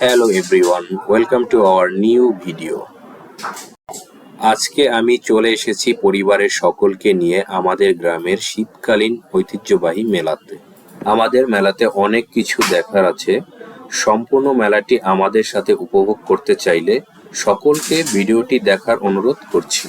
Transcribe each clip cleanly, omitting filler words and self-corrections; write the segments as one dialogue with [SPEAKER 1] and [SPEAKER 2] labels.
[SPEAKER 1] Hello everyone, welcome to our new video. আজকে আমি চলে এসেছি পরিবারের সকলকে নিয়ে আমাদের গ্রামের শীতকালীন ঐতিহ্যবাহী মেলাতে। আমাদের মেলাতে অনেক কিছু দেখার আছে। সম্পূর্ণ মেলাটি আমাদের সাথে উপভোগ করতে চাইলে সকলকে ভিডিওটি দেখার অনুরোধ করছি।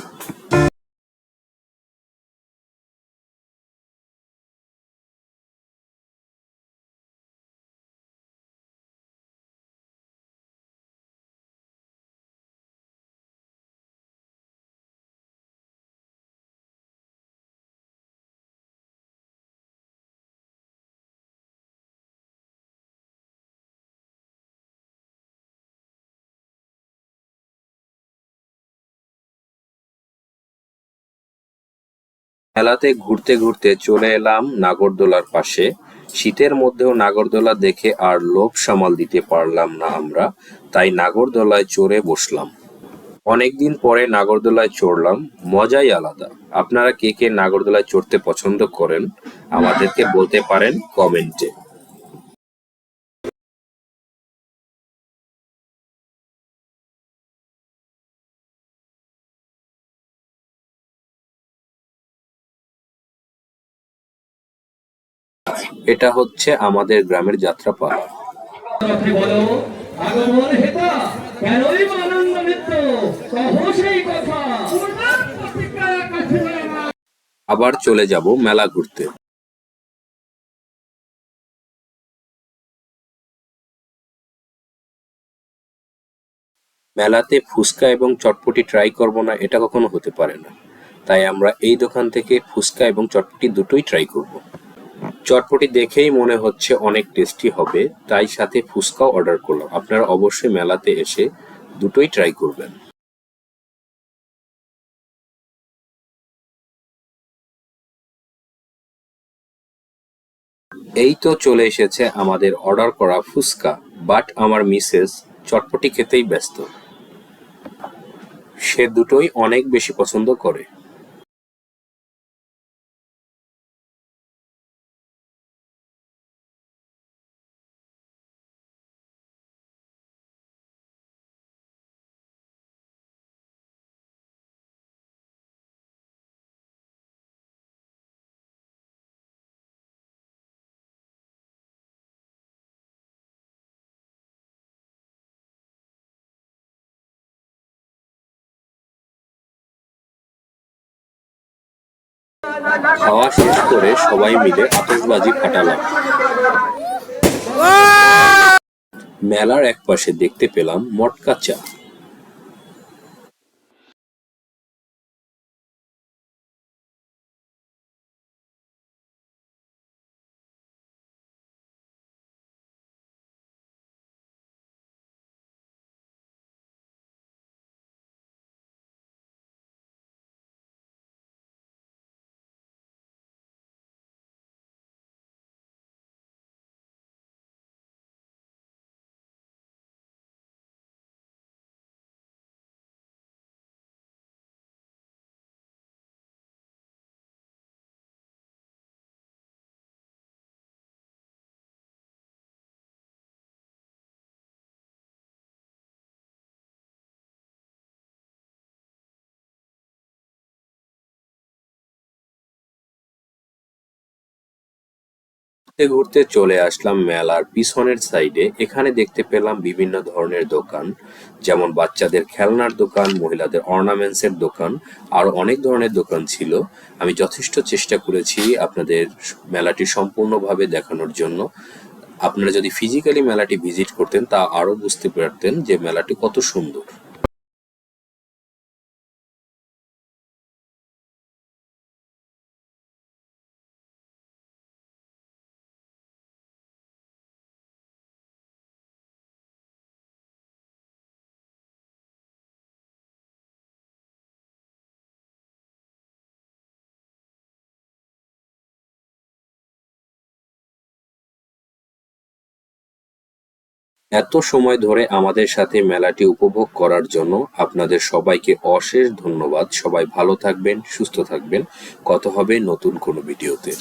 [SPEAKER 1] মেলাতে ঘুরতে ঘুরতে চলে এলাম নাগরদোলার পাশে। শীতের মধ্যেও নাগরদোলা দেখে আর লোভ সামাল দিতে পারলাম না আমরা, তাই নাগরদোলায় চড়ে বসলাম। অনেকদিন পরে নাগরদোলায় চড়লাম, মজাই আলাদা। আপনারা কে কে নাগরদোলায় চড়তে পছন্দ করেন আমাদেরকে বলতে পারেন কমেন্টে। এটা হচ্ছে আমাদের গ্রামের যাত্রাপালা। আবার চলে যাব মেলা ঘুরতে। মেলাতে ফুচকা এবং চটপটি ট্রাই করব না এটা কখনো হতে পারে না, তাই আমরা এই দোকান থেকে ফুচকা এবং চটপটি দুটোই ট্রাই করব। চটপটি দেখেই মনে হচ্ছে অনেক টেস্টি হবে, তাই সাথে ফুচকাও অর্ডার করলাম। আপনারা অবশ্যই মেলাতে এসে দুটোই ট্রাই করবেন। এই তো চলে এসেছে আমাদের অর্ডার করা ফুচকা, বাট আমার মিসেস চটপটি খেতেই ব্যস্ত। সে দুটোই অনেক বেশি পছন্দ করে। খাওয়া শেষ করে সবাই মিলে আতশবাজি ফাটালাম। মেলার একপাশে দেখতে পেলাম মটকা চা। ঘুরতে ঘুরতে চলে আসলাম মেলার পিছনের সাইডে। এখানে দেখতে পেলাম বিভিন্ন ধরনের দোকান, যেমন বাচ্চাদের খেলনার দোকান, মহিলাদের অর্নামেন্টস এর দোকান, আরো অনেক ধরনের দোকান ছিল। আমি যথেষ্ট চেষ্টা করেছি আপনাদের মেলাটি সম্পূর্ণভাবে দেখানোর জন্য। আপনারা যদি ফিজিক্যালি মেলাটি ভিজিট করতেন তা আরো বুঝতে পারতেন যে মেলাটি কত সুন্দর। এত সময় ধরে আমাদের সাথে মেলাটি উপভোগ করার জন্য আপনাদের সবাইকে অশেষ ধন্যবাদ। সবাই ভালো থাকবেন, সুস্থ থাকবেন। কথা হবে নতুন কোনো ভিডিওতে।